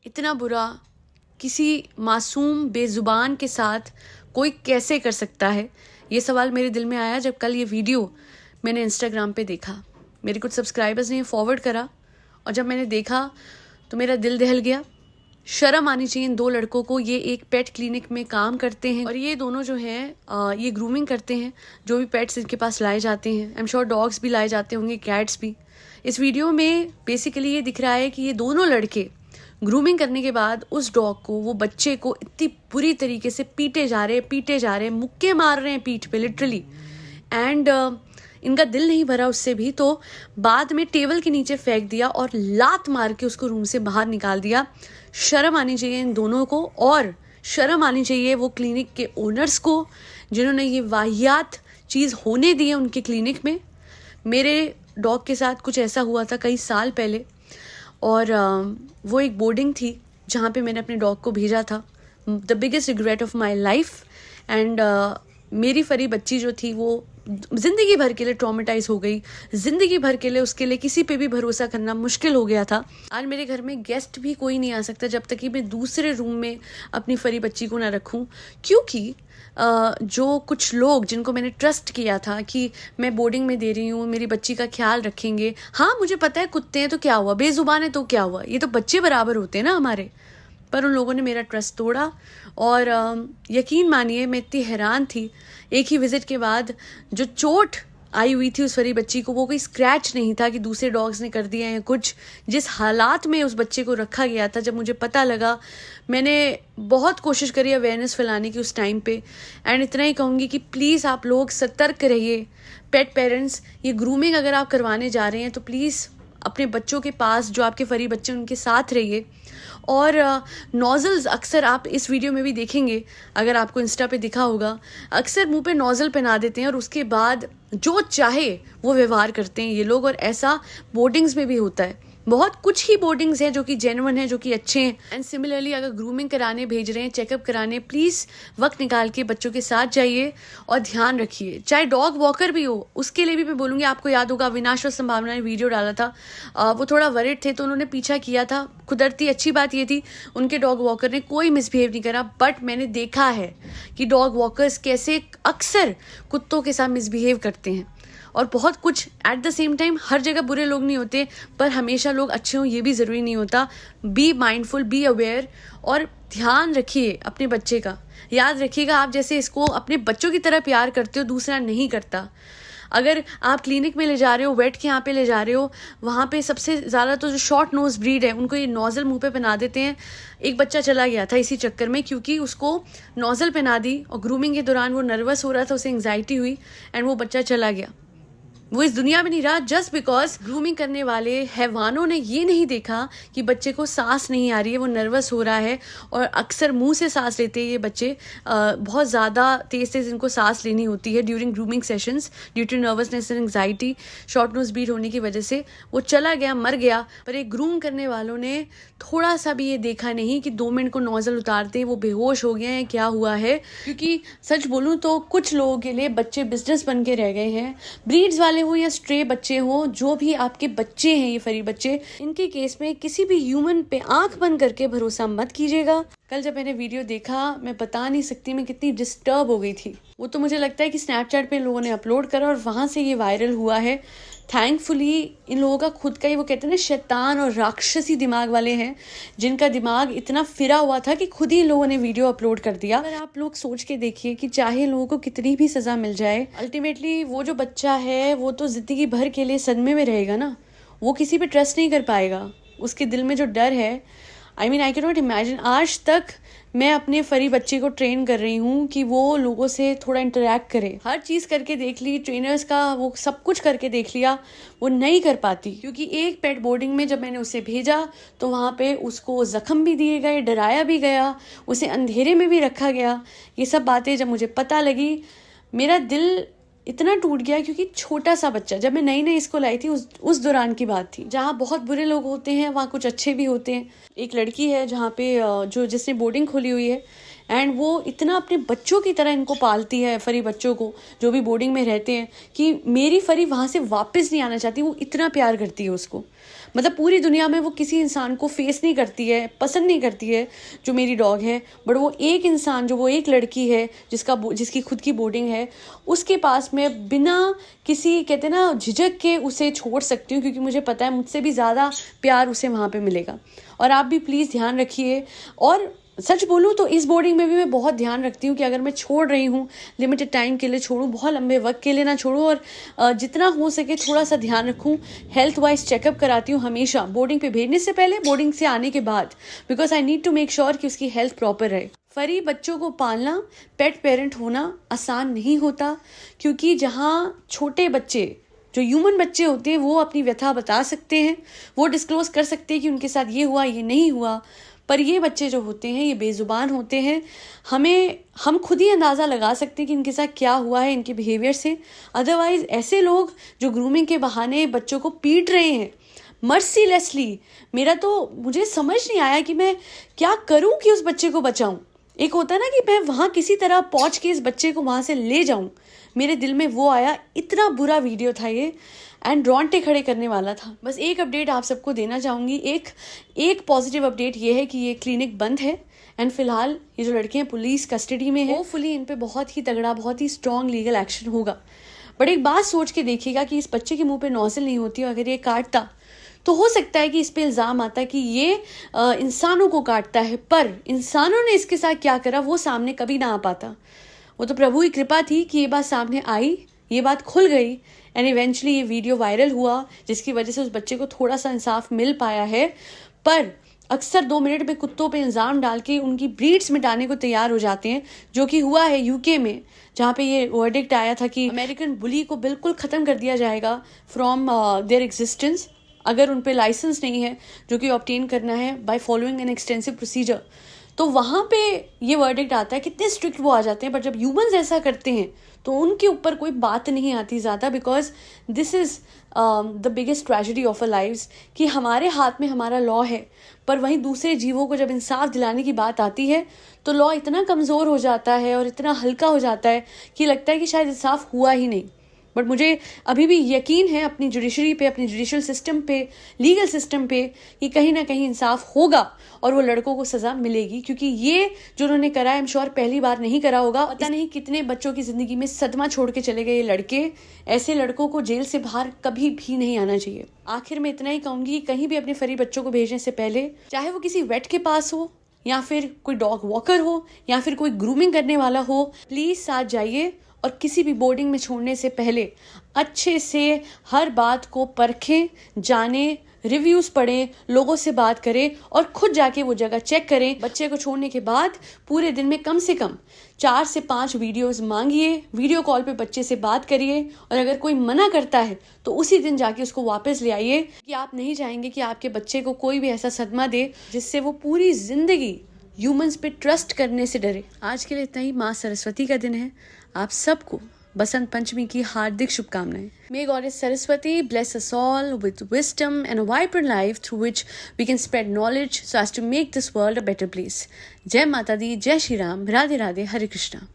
इतना बुरा किसी मासूम बेजुबान के साथ कोई कैसे कर सकता है, ये सवाल मेरे दिल में आया जब कल ये वीडियो मैंने इंस्टाग्राम पे देखा। मेरे कुछ सब्सक्राइबर्स ने फॉरवर्ड करा और जब मैंने देखा तो मेरा दिल दहल गया। शर्म आनी चाहिए इन दो लड़कों को। ये एक पेट क्लिनिक में काम करते हैं और ये दोनों जो हैं ये ग्रूमिंग करते हैं जो भी पेट्स इनके पास लाए जाते हैं। आई एम श्योर डॉग्स भी लाए जाते होंगे, कैट्स भी। इस वीडियो में बेसिकली ये दिख रहा है कि ये दोनों लड़के ग्रूमिंग करने के बाद उस डॉग को, वो बच्चे को इतनी बुरी तरीके से पीटे जा रहे, मुक्के मार रहे हैं पीठ पे लिटरली। एंड इनका दिल नहीं भरा उससे भी, तो बाद में टेबल के नीचे फेंक दिया और लात मार के उसको रूम से बाहर निकाल दिया। शर्म आनी चाहिए इन दोनों को और शर्म आनी चाहिए वो क्लिनिक के ओनर्स को जिन्होंने ये वाहियात चीज़ होने दी है उनके क्लिनिक में। मेरे डॉग के साथ कुछ ऐसा हुआ था कई साल पहले और वो एक बोर्डिंग थी जहाँ पे मैंने अपने डॉग को भेजा था। The biggest regret of my life. And मेरी फरी बच्ची जो थी वो ज़िंदगी भर के लिए ट्रॉमेटाइज हो गई। ज़िंदगी भर के लिए उसके लिए किसी पे भी भरोसा करना मुश्किल हो गया था। आज मेरे घर में गेस्ट भी कोई नहीं आ सकता जब तक कि मैं दूसरे रूम में अपनी फरी बच्ची को ना रखूं, क्योंकि जो कुछ लोग जिनको मैंने ट्रस्ट किया था कि मैं बोर्डिंग में दे रही हूँ, मेरी बच्ची का ख्याल रखेंगे। हाँ, मुझे पता है कुत्ते हैं तो क्या हुआ, बेजुबान है तो क्या हुआ, ये तो बच्चे बराबर होते हैं ना हमारे। पर उन लोगों ने मेरा ट्रस्ट तोड़ा और यकीन मानिए मैं इतनी हैरान थी। एक ही विजिट के बाद जो चोट आई हुई थी उस फरी बच्ची को, वो कोई स्क्रैच नहीं था कि दूसरे डॉग्स ने कर दिया है कुछ। जिस हालात में उस बच्चे को रखा गया था, जब मुझे पता लगा, मैंने बहुत कोशिश करी अवेयरनेस फैलाने की उस टाइम पे। एंड इतना ही कहूँगी कि प्लीज़ आप लोग सतर्क रहिए। पेट पेरेंट्स, ये ग्रूमिंग अगर आप करवाने जा रहे हैं तो प्लीज़ अपने बच्चों के पास, जो आपके फरी बच्चे उनके साथ रहिए। और नोज़ल्स अक्सर आप इस वीडियो में भी देखेंगे, अगर आपको इंस्टा पे दिखा होगा, अक्सर मुंह पे नोज़ल पहना देते हैं और उसके बाद जो चाहे वो व्यवहार करते हैं ये लोग। और ऐसा बोर्डिंग्स में भी होता है। बहुत कुछ ही बोर्डिंग्स हैं जो कि जेन्युइन हैं, जो कि अच्छे हैं। एंड सिमिलरली अगर ग्रूमिंग कराने भेज रहे हैं, चेकअप कराने, प्लीज़ वक्त निकाल के बच्चों के साथ जाइए और ध्यान रखिए। चाहे डॉग वॉकर भी हो, उसके लिए भी मैं बोलूँगी। आपको याद होगा विनाश और संभावना ने वीडियो डाला था, वो थोड़ा वरिड थे तो उन्होंने पीछा किया था। कुदरती अच्छी बात ये थी उनके डॉग वॉकर ने कोई मिसबिहेव नहीं करा। बट मैंने देखा है कि डॉग वॉकर्स कैसे अक्सर कुत्तों के साथ मिसबिहेव करते हैं। और बहुत कुछ एट द सेम टाइम, हर जगह बुरे लोग नहीं होते, पर हमेशा लोग अच्छे हों ये भी ज़रूरी नहीं होता। बी माइंडफुल, बी अवेयर और ध्यान रखिए अपने बच्चे का। याद रखिएगा, आप जैसे इसको अपने बच्चों की तरह प्यार करते हो, दूसरा नहीं करता। अगर आप क्लिनिक में ले जा रहे हो, वेट के यहाँ पे ले जा रहे हो, वहाँ पे सबसे ज़्यादा तो जो शॉर्ट नोज ब्रीड है उनको ये नोज़ल मुंह पे पहना देते हैं। एक बच्चा चला गया था इसी चक्कर में, क्योंकि उसको नोज़ल पहना दी और ग्रूमिंग के दौरान वो नर्वस हो रहा था, उसे एंग्जाइटी हुई एंड वो बच्चा चला गया। वो इस दुनिया में नहीं रहा जस्ट बिकॉज ग्रूमिंग करने वाले हैवानों ने ये नहीं देखा कि बच्चे को सांस नहीं आ रही है, वो नर्वस हो रहा है। और अक्सर मुंह से सांस लेते हैं ये बच्चे, बहुत ज़्यादा तेज़ इनको सांस लेनी होती है during grooming sessions, due to nervousness and anxiety, short nose breed होने की वजह से। वो चला गया, मर गया। पर एक ग्रूम करने वालों ने थोड़ा सा भी ये देखा नहीं कि 2 मिनट को नोज़ल उतारते वो बेहोश हो गए हैं, क्या हुआ है। क्योंकि सच बोलूँ तो कुछ लोगों के लिए बच्चे बिजनेस बन के रह गए हैं। ब्रीड्स वाले हो या स्ट्रे बच्चे हो, जो भी आपके बच्चे हैं ये फरी बच्चे, इनके केस में किसी भी ह्यूमन पे आंख बंद करके भरोसा मत कीजिएगा। कल जब मैंने वीडियो देखा, मैं बता नहीं सकती मैं कितनी डिस्टर्ब हो गई थी। वो तो मुझे लगता है कि स्नैपचैट पे लोगों ने अपलोड करा और वहां से ये वायरल हुआ है। थैंकफुली इन लोगों का खुद का ही, वो कहते हैं ना, शैतान और राक्षसी दिमाग वाले हैं, जिनका दिमाग इतना फिरा हुआ था कि खुद ही लोगों ने वीडियो अपलोड कर दिया। अगर आप लोग सोच के देखिए कि चाहे लोगों को कितनी भी सजा मिल जाए, अल्टीमेटली वो जो बच्चा है वो तो जिंदगी भर के लिए सदमे में रहेगा ना। वो किसी पे ट्रस्ट नहीं कर पाएगा। उसके दिल में जो डर है, आई कैन नॉट इमेजिन। आज तक मैं अपने फरी बच्चे को ट्रेन कर रही हूँ कि वो लोगों से थोड़ा इंटरेक्ट करे। हर चीज़ करके देख ली, ट्रेनर्स का वो सब कुछ करके देख लिया, वो नहीं कर पाती। क्योंकि एक पेट बोर्डिंग में जब मैंने उसे भेजा तो वहाँ पे उसको जख्म भी दिए गए, डराया भी गया, उसे अंधेरे में भी रखा गया। ये सब बातें जब मुझे पता लगी, मेरा दिल इतना टूट गया। क्योंकि छोटा सा बच्चा, जब मैं नई इसको लाई थी उस दौरान की बात थी। जहाँ बहुत बुरे लोग होते हैं वहाँ कुछ अच्छे भी होते हैं। एक लड़की है जहाँ पे जिसने बोर्डिंग खोली हुई है, एंड वो इतना अपने बच्चों की तरह इनको पालती है, फरी बच्चों को जो भी बोर्डिंग में रहते हैं, कि मेरी फरी वहाँ से वापस नहीं आना चाहती। वो इतना प्यार करती है उसको। मतलब पूरी दुनिया में वो किसी इंसान को फेस नहीं करती है, पसंद नहीं करती है जो मेरी डॉग है, बट वो एक इंसान, जो वो एक लड़की है जिसकी खुद की बोर्डिंग है, उसके पास मैं बिना किसी कहते हैं ना झिझक के उसे छोड़ सकती हूँ, क्योंकि मुझे पता है मुझसे भी ज़्यादा प्यार उसे वहाँ पे मिलेगा। और आप भी प्लीज़ ध्यान रखिए। और सच बोलूँ तो इस बोर्डिंग में भी मैं बहुत ध्यान रखती हूँ कि अगर मैं छोड़ रही हूँ, लिमिटेड टाइम के लिए छोड़ूँ, बहुत लंबे वक्त के लिए ना छोड़ूँ, और जितना हो सके थोड़ा सा ध्यान रखूँ। हेल्थ वाइज चेकअप कराती हूँ हमेशा, बोर्डिंग पे भेजने से पहले, बोर्डिंग से आने के बाद, because I need to make sure कि उसकी हेल्थ प्रॉपर रहे। फरी बच्चों को पालना, पेट पेरेंट होना आसान नहीं होता, क्योंकि जहाँ छोटे बच्चे, जो ह्यूमन बच्चे होते हैं, वो अपनी व्यथा बता सकते हैं, वो डिस्क्लोज कर सकते हैं कि उनके साथ ये हुआ, ये नहीं हुआ। पर ये बच्चे जो होते हैं, ये बेजुबान होते हैं। हम खुद ही अंदाज़ा लगा सकते हैं कि इनके साथ क्या हुआ है इनके बिहेवियर से। अदरवाइज ऐसे लोग जो ग्रूमिंग के बहाने बच्चों को पीट रहे हैं मर्सीलेसली, मुझे समझ नहीं आया कि मैं क्या करूं कि उस बच्चे को बचाऊं। एक होता है ना कि मैं वहाँ किसी तरह पहुँच के इस बच्चे को वहाँ से ले जाऊं, मेरे दिल में वो आया। इतना बुरा वीडियो था ये, एंड रोंगटे खड़े करने वाला था। बस एक अपडेट आप सबको देना चाहूँगी। एक पॉजिटिव अपडेट ये है कि ये क्लिनिक बंद है, एंड फिलहाल ये जो लड़के हैं पुलिस कस्टडी में है। होपफुली इन पे बहुत ही तगड़ा, बहुत ही स्ट्रॉन्ग लीगल एक्शन होगा। बट एक बात सोच के देखिएगा कि इस बच्चे के मुंह पे नोजल नहीं होती, और अगर ये काटता तो हो सकता है कि इस पे इल्ज़ाम आता कि ये इंसानों को काटता है, पर इंसानों ने इसके साथ क्या करा वो सामने कभी ना आ पाता। वो तो प्रभु की कृपा थी कि ये बात सामने आई, ये बात खुल गई, एंड इवेंचुअली ये वीडियो वायरल हुआ, जिसकी वजह से उस बच्चे को थोड़ा सा इंसाफ मिल पाया है। पर अक्सर 2 मिनट में कुत्तों पे इल्ज़ाम डाल के उनकी ब्रीड्स मिटाने को तैयार हो जाते हैं, जो कि हुआ है यूके में, जहाँ पे ये वर्डिक्ट आया था कि अमेरिकन बुली को बिल्कुल ख़त्म कर दिया जाएगा फ्रॉम देयर एग्जिस्टेंस, अगर उन पे लाइसेंस नहीं है, जो कि ऑब्टेन करना है by following an extensive procedure. तो वहाँ पे ये वर्डिक्ट आता है, कितने स्ट्रिक्ट वो आ जाते हैं। बट जब ह्यूमंस ऐसा करते हैं तो उनके ऊपर कोई बात नहीं आती ज़्यादा, because this is the biggest tragedy of a lives, कि हमारे हाथ में हमारा लॉ है, पर वहीं दूसरे जीवों को जब इंसाफ दिलाने की बात आती है तो लॉ इतना कमज़ोर हो जाता है और इतना हल्का हो जाता है कि लगता है कि शायद इंसाफ हुआ ही नहीं। बट मुझे अभी भी यकीन है अपनी जुडिशरी पे, अपनी जुडिशल सिस्टम पे, लीगल सिस्टम पे, कि कहीं ना कहीं इंसाफ होगा और वो लड़कों को सज़ा मिलेगी, क्योंकि ये जो उन्होंने करा है, आई एम श्योर पहली बार नहीं करा होगा। पता नहीं कितने बच्चों की ज़िंदगी में सदमा छोड़ के चले गए ये लड़के। ऐसे लड़कों को जेल से बाहर कभी भी नहीं आना चाहिए। आखिर में इतना ही कहूँगी, कहीं भी अपने फरी बच्चों को भेजने से पहले, चाहे वो किसी वेट के पास हो, या फिर कोई डॉग वॉकर हो, या फिर कोई ग्रूमिंग करने वाला हो, प्लीज़ साथ जाइए। और किसी भी बोर्डिंग में छोड़ने से पहले अच्छे से हर बात को परखें, जानें, रिव्यूज़ पढ़ें, लोगों से बात करें, और खुद जाके वो जगह चेक करें। बच्चे को छोड़ने के बाद पूरे दिन में कम से कम 4 से 5 वीडियोस मांगिए, वीडियो कॉल पे बच्चे से बात करिए, और अगर कोई मना करता है तो उसी दिन जाके उसको वापस ले आइए, कि आप नहीं चाहेंगे कि आपके बच्चे को कोई भी ऐसा सदमा दे जिससे वो पूरी ज़िंदगी ह्यूमंस पे ट्रस्ट करने से डरे। आज के लिए इतना ही। माँ सरस्वती का दिन है, आप सबको बसंत पंचमी की हार्दिक शुभकामनाएं। May Goddess Saraswati bless us all with wisdom and a vibrant life through which we can spread knowledge so as to make this world a better place. जय माता दी, जय श्री राम, राधे राधे, हरे कृष्णा।